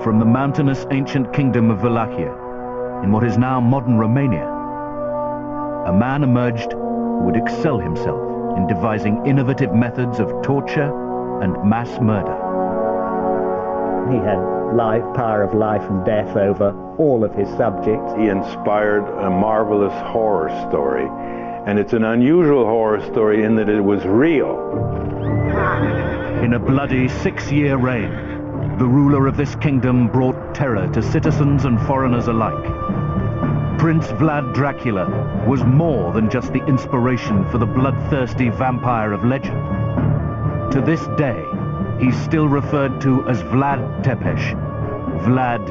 From the mountainous ancient kingdom of Wallachia, in what is now modern Romania, a man emerged who would excel himself in devising innovative methods of torture and mass murder. He had power of life and death over all of his subjects. He inspired a marvelous horror story, and it's an unusual horror story in that it was real. In a bloody 6-year reign, the ruler of this kingdom brought terror to citizens and foreigners alike. Prince Vlad Dracula was more than just the inspiration for the bloodthirsty vampire of legend. To this day, he's still referred to as Vlad Tepes, Vlad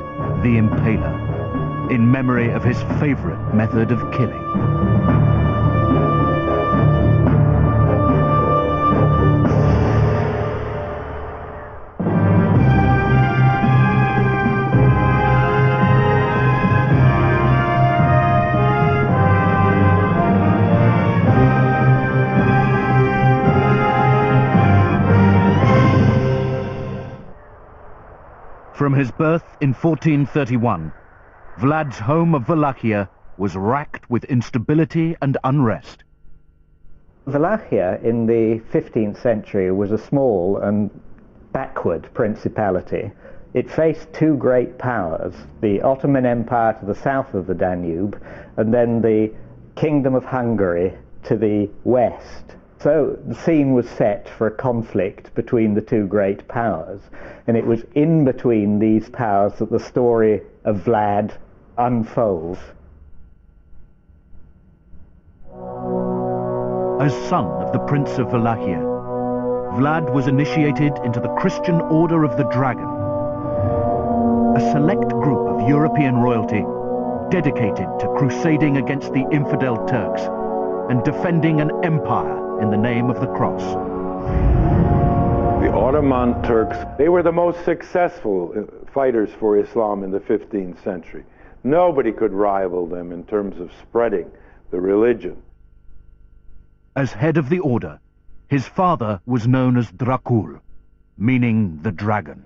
the Impaler, in memory of his favorite method of killing. From his birth in 1431, Vlad's home of Wallachia was racked with instability and unrest. Wallachia in the 15th century was a small and backward principality. It faced two great powers, the Ottoman Empire to the south of the Danube, and then the Kingdom of Hungary to the west. So the scene was set for a conflict between the two great powers, and it was in between these powers that the story of Vlad unfolds. As son of the Prince of Wallachia, Vlad was initiated into the Christian Order of the Dragon, a select group of European royalty dedicated to crusading against the infidel Turks and defending an empire in the name of the cross. The Ottoman Turks, they were the most successful fighters for Islam in the 15th century. Nobody could rival them in terms of spreading the religion. As head of the order, his father was known as Dracul, meaning the dragon.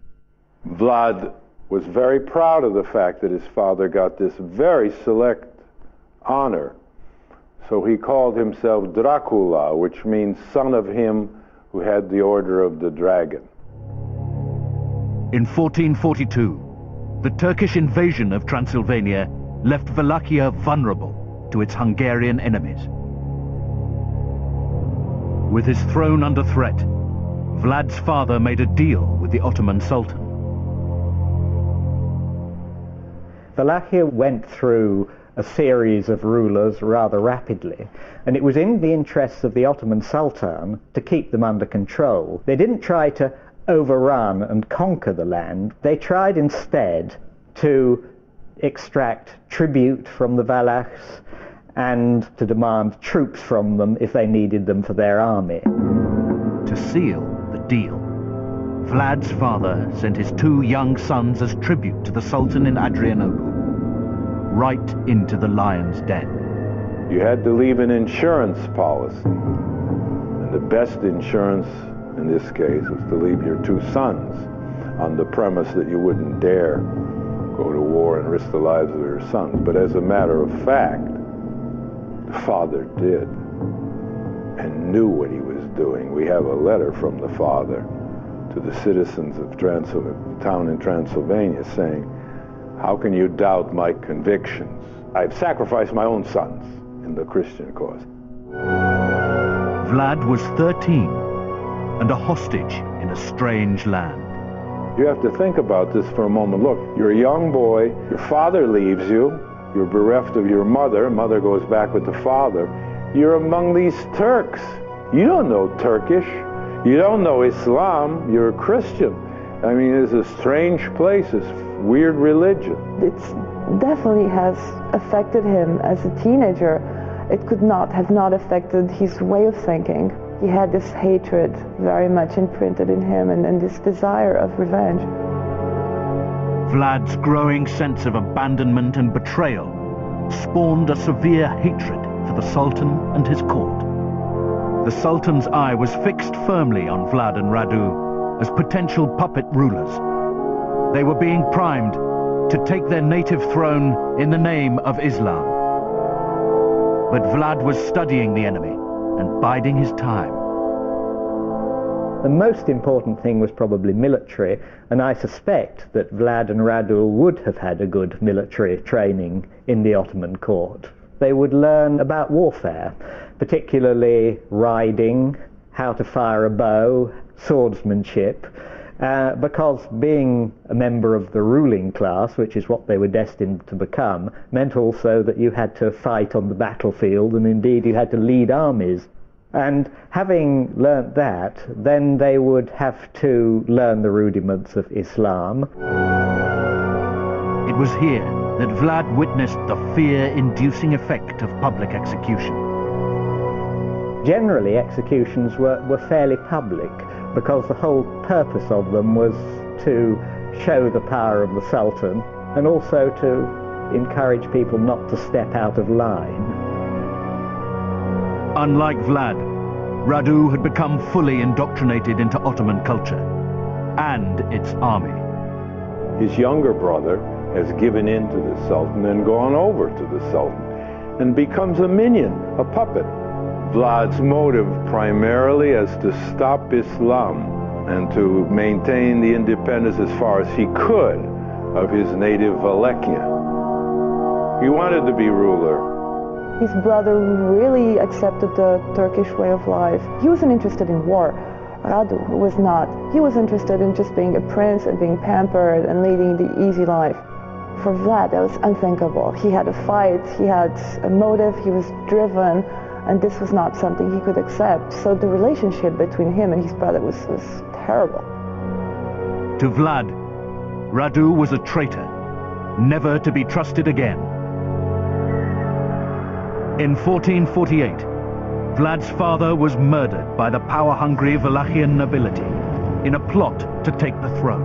Vlad was very proud of the fact that his father got this very select honor. So he called himself Dracula, which means son of him who had the Order of the Dragon. In 1442, the Turkish invasion of Transylvania left Wallachia vulnerable to its Hungarian enemies. With his throne under threat, Vlad's father made a deal with the Ottoman Sultan. Wallachia went through a series of rulers rather rapidly, and it was in the interests of the Ottoman Sultan to keep them under control. They didn't try to overrun and conquer the land. They tried instead to extract tribute from the Wallachs and to demand troops from them if they needed them for their army. To seal the deal, Vlad's father sent his 2 young sons as tribute to the Sultan in Adrianople, right into the lion's den. You had to leave an insurance policy. And the best insurance in this case was to leave your 2 sons on the premise that you wouldn't dare go to war and risk the lives of your sons. But as a matter of fact, the father did and knew what he was doing. We have a letter from the father to the citizens of a town in Transylvania saying, "How can you doubt my convictions? I've sacrificed my own sons in the Christian cause." Vlad was 13 and a hostage in a strange land. You have to think about this for a moment. Look, you're a young boy, your father leaves you, you're bereft of your mother, mother goes back with the father. You're among these Turks. You don't know Turkish. You don't know Islam. You're a Christian. I mean, it's a strange place, it's weird religion. It definitely has affected him as a teenager. It could not have not affected his way of thinking. He had this hatred very much imprinted in him and this desire of revenge. Vlad's growing sense of abandonment and betrayal spawned a severe hatred for the Sultan and his court. The Sultan's eye was fixed firmly on Vlad and Radu as potential puppet rulers. They were being primed to take their native throne in the name of Islam. But Vlad was studying the enemy and biding his time. The most important thing was probably military, and I suspect that Vlad and Radu would have had a good military training in the Ottoman court. They would learn about warfare, particularly riding, how to fire a bow, swordsmanship, because being a member of the ruling class, which is what they were destined to become, meant also that you had to fight on the battlefield, and indeed you had to lead armies. And having learnt that, then they would have to learn the rudiments of Islam. It was here that Vlad witnessed the fear-inducing effect of public execution. Generally, executions were fairly public, because the whole purpose of them was to show the power of the Sultan and also to encourage people not to step out of line. Unlike Vlad, Radu had become fully indoctrinated into Ottoman culture and its army. His younger brother has given in to the Sultan and gone over to the Sultan and becomes a minion, a puppet. Vlad's motive primarily is to stop Islam and to maintain the independence as far as he could of his native Wallachia. He wanted to be ruler. His brother really accepted the Turkish way of life. He wasn't interested in war. Radu was not. He was interested in just being a prince and being pampered and leading the easy life. For Vlad, that was unthinkable. He had a fight, he had a motive, he was driven, and this was not something he could accept. So the relationship between him and his brother was terrible. To Vlad, Radu was a traitor, never to be trusted again. In 1448, Vlad's father was murdered by the power-hungry Wallachian nobility in a plot to take the throne.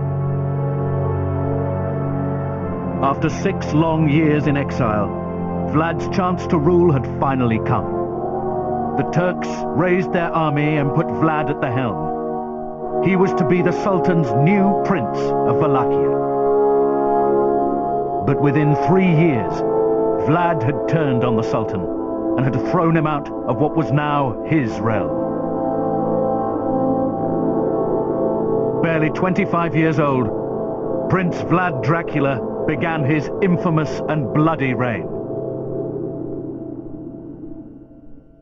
After 6 long years in exile, Vlad's chance to rule had finally come. The Turks raised their army and put Vlad at the helm. He was to be the Sultan's new prince of Wallachia. But within 3 years, Vlad had turned on the Sultan and had thrown him out of what was now his realm. Barely 25 years old, Prince Vlad Dracula began his infamous and bloody reign.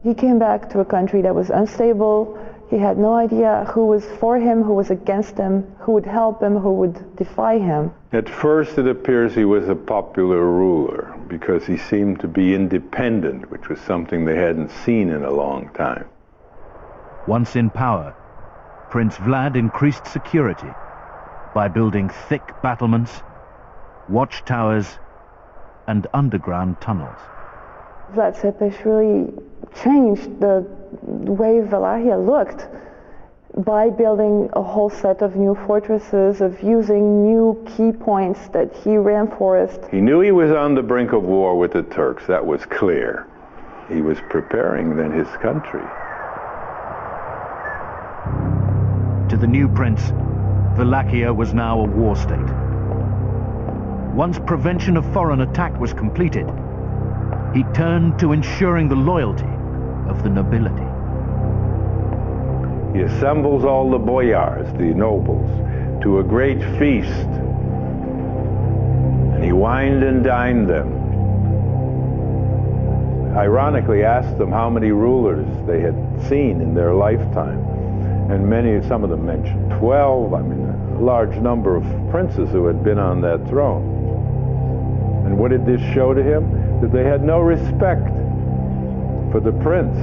He came back to a country that was unstable. He had no idea who was for him, who was against him, who would help him, who would defy him. At first it appears he was a popular ruler because he seemed to be independent, which was something they hadn't seen in a long time. Once in power, Prince Vlad increased security by building thick battlements, watchtowers, and underground tunnels. Vlad Tepes really changed the way Wallachia looked by building a whole set of new fortresses, of using new key points that he reinforced. He knew he was on the brink of war with the Turks, that was clear. He was preparing then his country. To the new prince, Wallachia was now a war state. Once prevention of foreign attack was completed, he turned to ensuring the loyalty of the nobility. He assembles all the boyars, the nobles, to a great feast, and he wined and dined them. Ironically asked them how many rulers they had seen in their lifetime, and some of them mentioned 12, a large number of princes who had been on that throne. And what did this show to him? That they had no respect for the prince.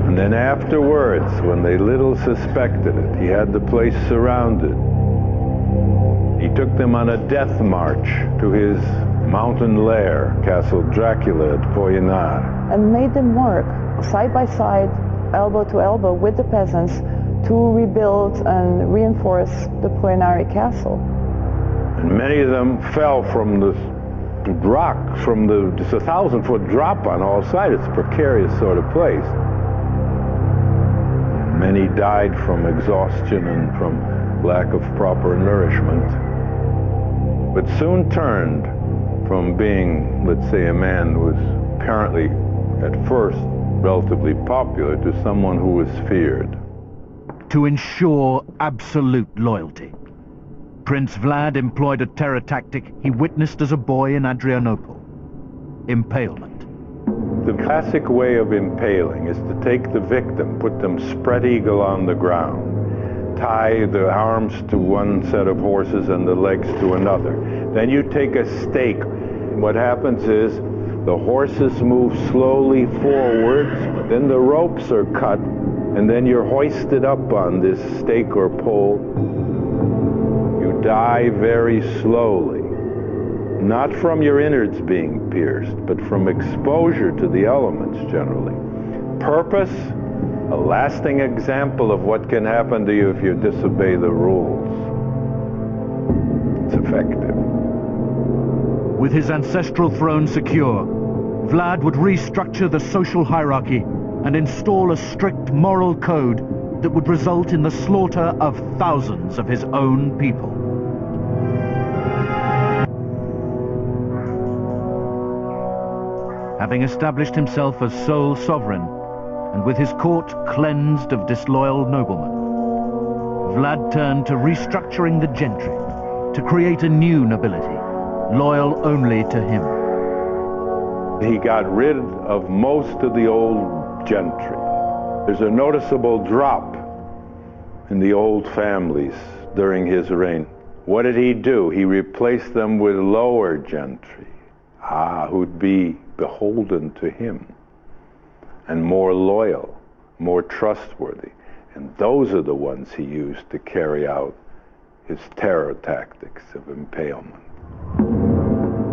And then afterwards, when they little suspected it, he had the place surrounded. He took them on a death march to his mountain lair, Castle Dracula at Poyenar. And made them work side by side, elbow to elbow with the peasants to rebuild and reinforce the Poyenari castle. And many of them fell from the rock, it's a 1,000-foot drop on all sides. It's a precarious sort of place. Many died from exhaustion and from lack of proper nourishment, but soon turned from being, let's say, a man who was apparently at first relatively popular to someone who was feared. To ensure absolute loyalty, Prince Vlad employed a terror tactic he witnessed as a boy in Adrianople: impalement. The classic way of impaling is to take the victim, put them spread eagle on the ground, tie the arms to one set of horses and the legs to another. Then you take a stake. What happens is the horses move slowly forwards, then the ropes are cut, and then you're hoisted up on this stake or pole. You die very slowly, not from your innards being pierced, but from exposure to the elements generally. Purpose, a lasting example of what can happen to you if you disobey the rules. It's effective. With his ancestral throne secure, Vlad would restructure the social hierarchy and install a strict moral code that would result in the slaughter of thousands of his own people. Having established himself as sole sovereign, and with his court cleansed of disloyal noblemen, Vlad turned to restructuring the gentry to create a new nobility, loyal only to him. He got rid of most of the old gentry. There's a noticeable drop in the old families during his reign. What did he do? He replaced them with lower gentry, who'd be beholden to him and more loyal, more trustworthy. And those are the ones he used to carry out his terror tactics of impalement.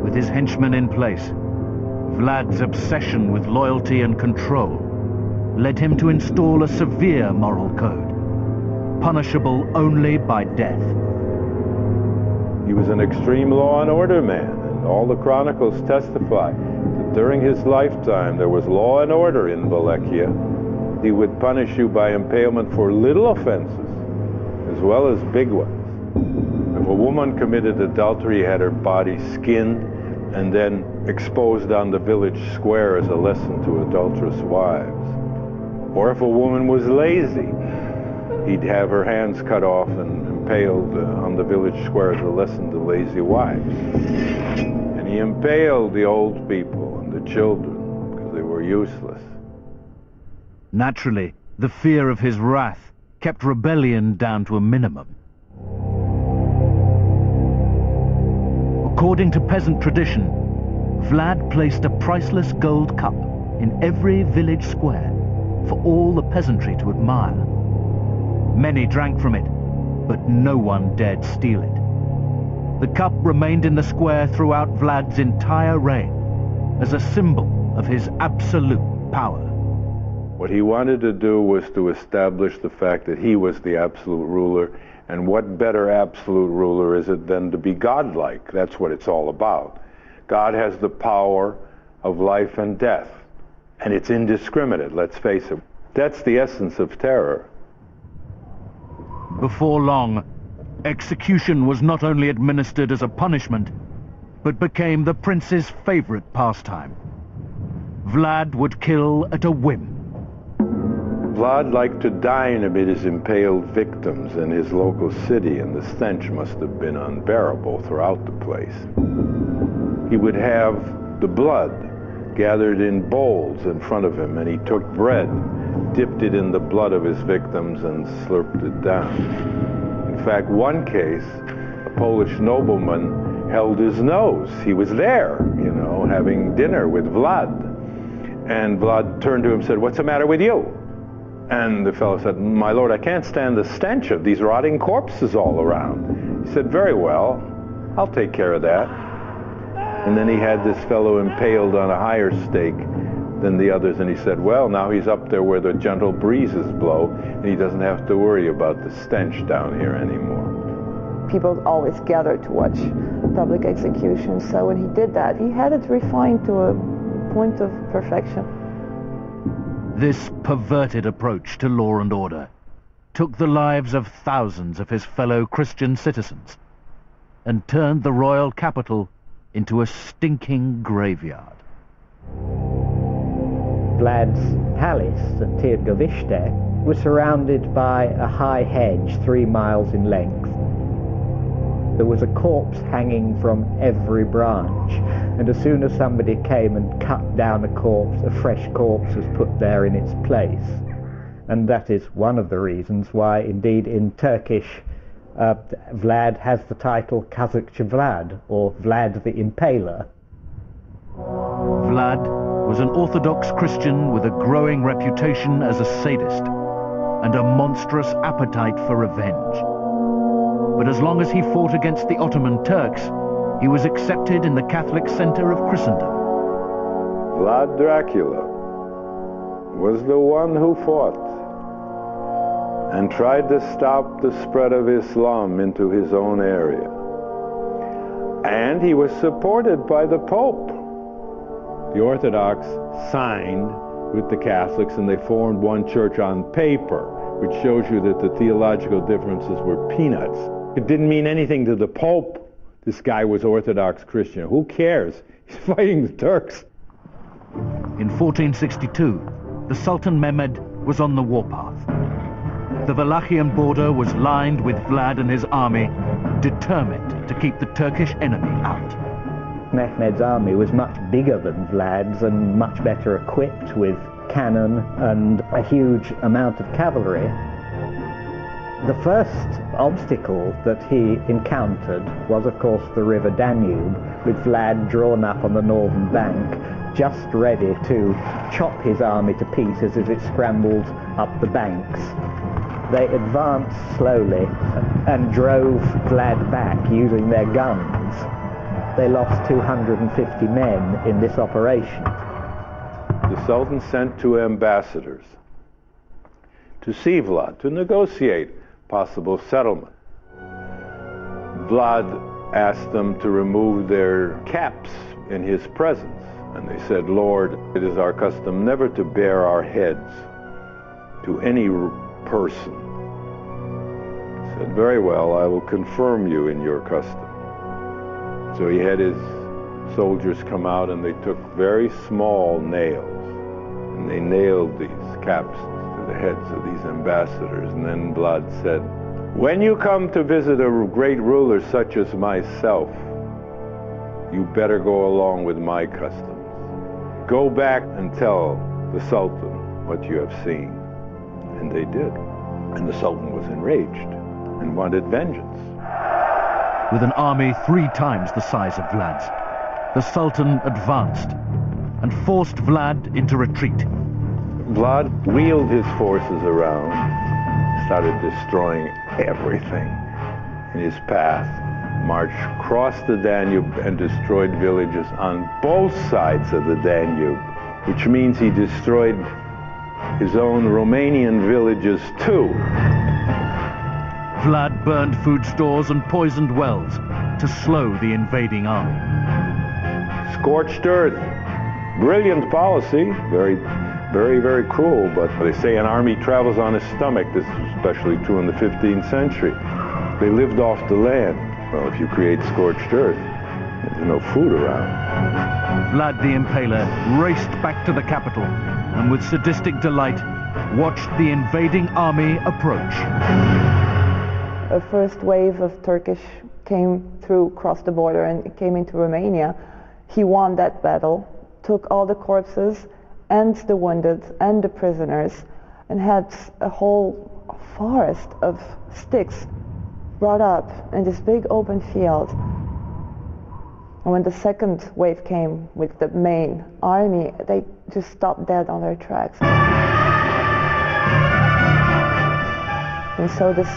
With his henchmen in place, Vlad's obsession with loyalty and control led him to install a severe moral code, punishable only by death. He was an extreme law and order man, and all the chronicles testify that during his lifetime there was law and order in Wallachia. He would punish you by impalement for little offenses as well as big ones. If a woman committed adultery, he had her body skinned and then exposed on the village square as a lesson to adulterous wives. Or if a woman was lazy, he'd have her hands cut off and impaled on the village square as a lesson to lazy wives. And he impaled the old people and the children because they were useless. Naturally, the fear of his wrath kept rebellion down to a minimum. According to peasant tradition, Vlad placed a priceless gold cup in every village square for all the peasantry to admire. Many drank from it, but no one dared steal it. The cup remained in the square throughout Vlad's entire reign as a symbol of his absolute power. What he wanted to do was to establish the fact that he was the absolute ruler, and what better absolute ruler is it than to be godlike? That's what it's all about. God has the power of life and death, and it's indiscriminate, let's face it. That's the essence of terror. Before long, execution was not only administered as a punishment, but became the prince's favorite pastime. Vlad would kill at a whim. Vlad liked to dine amid his impaled victims in his local city, and the stench must have been unbearable throughout the place. He would have the blood gathered in bowls in front of him, and he took bread, dipped it in the blood of his victims, and slurped it down. In fact, one case, a Polish nobleman held his nose. He was there, you know, having dinner with Vlad. And Vlad turned to him and said, "What's the matter with you?" And the fellow said, "My lord, I can't stand the stench of these rotting corpses all around." He said, "Very well, I'll take care of that." And then he had this fellow impaled on a higher stake than the others, and he said, "Well, now he's up there where the gentle breezes blow, and he doesn't have to worry about the stench down here anymore." People always gathered to watch public executions, so when he did that, he had it refined to a point of perfection. This perverted approach to law and order took the lives of thousands of his fellow Christian citizens and turned the royal capital into a stinking graveyard. Vlad's palace at Tirgovishte was surrounded by a high hedge 3 miles in length. There was a corpse hanging from every branch, and as soon as somebody came and cut down a corpse, a fresh corpse was put there in its place. And that is one of the reasons why, indeed, in Turkish, Vlad has the title Kazakçı Vlad, or Vlad the Impaler. Vlad was an Orthodox Christian with a growing reputation as a sadist and a monstrous appetite for revenge. But as long as he fought against the Ottoman Turks, he was accepted in the Catholic center of Christendom. Vlad Dracula was the one who fought and tried to stop the spread of Islam into his own area. And he was supported by the Pope. The Orthodox signed with the Catholics and they formed one church on paper, which shows you that the theological differences were peanuts. It didn't mean anything to the Pope. This guy was Orthodox Christian. Who cares? He's fighting the Turks. In 1462, the Sultan Mehmed was on the warpath. The Wallachian border was lined with Vlad and his army, determined to keep the Turkish enemy out. Mehmed's army was much bigger than Vlad's and much better equipped with cannon and a huge amount of cavalry. The first obstacle that he encountered was, of course, the river Danube, with Vlad drawn up on the northern bank, just ready to chop his army to pieces as it scrambled up the banks. They advanced slowly and drove Vlad back using their guns. They lost 250 men in this operation. The Sultan sent 2 ambassadors to see Vlad, to negotiate possible settlement. Vlad asked them to remove their caps in his presence, and they said, "Lord, it is our custom never to bare our heads to any person." He said, "Very well, I will confirm you in your custom." So he had his soldiers come out and they took very small nails and they nailed these caps to the heads of these ambassadors. And then Vlad said, "When you come to visit a great ruler such as myself, you better go along with my customs. Go back and tell the Sultan what you have seen." And they did. And the Sultan was enraged and wanted vengeance. With an army 3 times the size of Vlad's, the Sultan advanced and forced Vlad into retreat. Vlad wheeled his forces around, started destroying everything in his path, marched across the Danube and destroyed villages on both sides of the Danube, which means he destroyed his own Romanian villages too. Vlad burned food stores and poisoned wells to slow the invading army. Scorched earth, brilliant policy, very cruel, but they say an army travels on its stomach. This is especially true in the 15th century. They lived off the land. Well, if you create scorched earth, there's no food around. Vlad the Impaler raced back to the capital and with sadistic delight watched the invading army approach. A first wave of Turkish came through, crossed the border and came into Romania. He won that battle, took all the corpses and the wounded and the prisoners, and had a whole forest of sticks brought up in this big open field. And when the second wave came with the main army, they just stopped dead on their tracks. And so this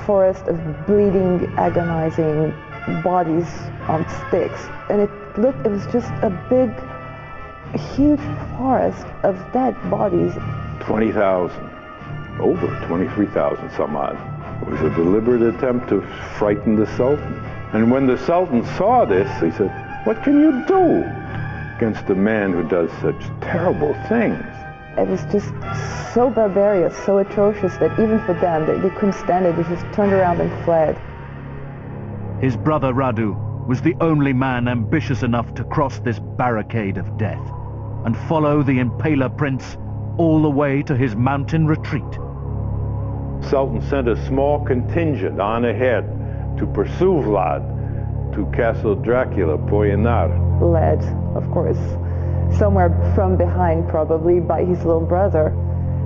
forest of bleeding, agonizing bodies on sticks, and it was just a big, huge forest of dead bodies. 20,000, over 23,000 some odd. It was a deliberate attempt to frighten the Sultan. And when the Sultan saw this, he said, "What can you do against a man who does such terrible things?" It was just so barbarious, so atrocious that even for them, they couldn't stand it. They just turned around and fled. His brother Radu was the only man ambitious enough to cross this barricade of death and follow the Impaler Prince all the way to his mountain retreat. Sultan sent a small contingent on ahead to pursue Vlad to Castle Dracula, Poyanar. Led, of course, somewhere from behind probably by his little brother.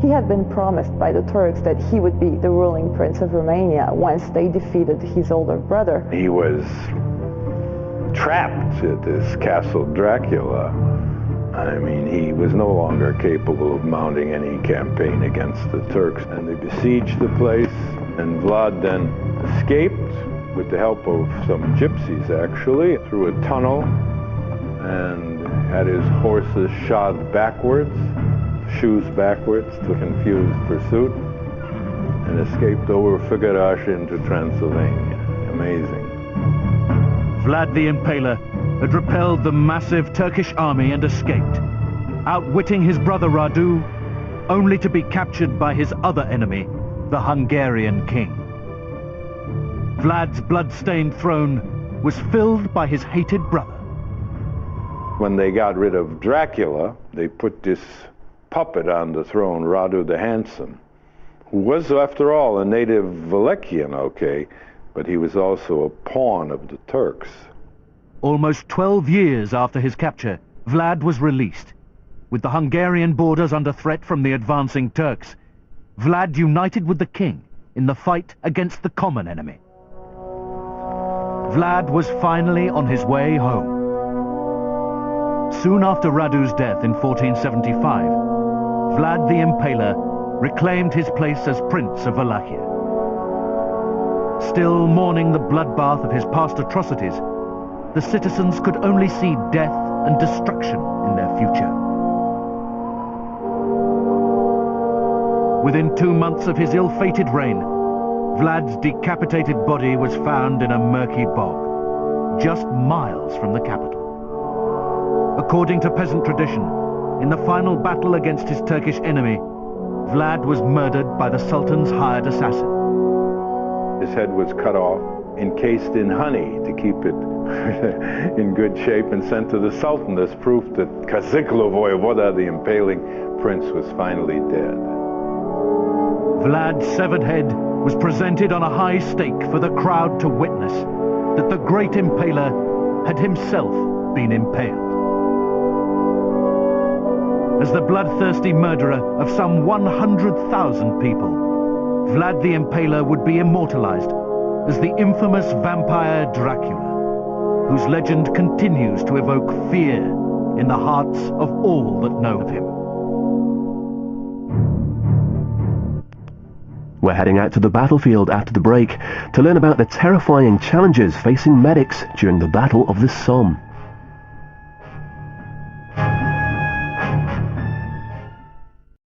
He had been promised by the Turks that he would be the ruling prince of Romania once they defeated his older brother. He was trapped at this Castle Dracula. I mean, he was no longer capable of mounting any campaign against the Turks, and they besieged the place, and Vlad then escaped with the help of some gypsies, actually, through a tunnel, and had his horses shod backwards, shoes backwards, to confuse pursuit, and escaped over Figarash into Transylvania. Amazing. Vlad the Impaler had repelled the massive Turkish army and escaped, outwitting his brother Radu, only to be captured by his other enemy, the Hungarian king. Vlad's blood-stained throne was filled by his hated brother. When they got rid of Dracula, they put this puppet on the throne, Radu the Handsome, who was, after all, a native Wallachian, okay, but he was also a pawn of the Turks. Almost 12 years after his capture, Vlad was released. With the Hungarian borders under threat from the advancing Turks, Vlad united with the king in the fight against the common enemy. Vlad was finally on his way home. Soon after Radu's death in 1475, Vlad the Impaler reclaimed his place as Prince of Wallachia. Still mourning the bloodbath of his past atrocities, the citizens could only see death and destruction in their future. Within 2 months of his ill-fated reign, Vlad's decapitated body was found in a murky bog, just miles from the capital. According to peasant tradition, in the final battle against his Turkish enemy, Vlad was murdered by the Sultan's hired assassin. His head was cut off, encased in honey to keep it in good shape, and sent to the Sultan as proof that Kaziklo Voyevoda, the impaling prince, was finally dead. Vlad's severed head was presented on a high stake for the crowd to witness that the great impaler had himself been impaled. As the bloodthirsty murderer of some 100,000 people, Vlad the Impaler would be immortalized as the infamous vampire Dracula, whose legend continues to evoke fear in the hearts of all that know of him. We're heading out to the battlefield after the break to learn about the terrifying challenges facing medics during the Battle of the Somme.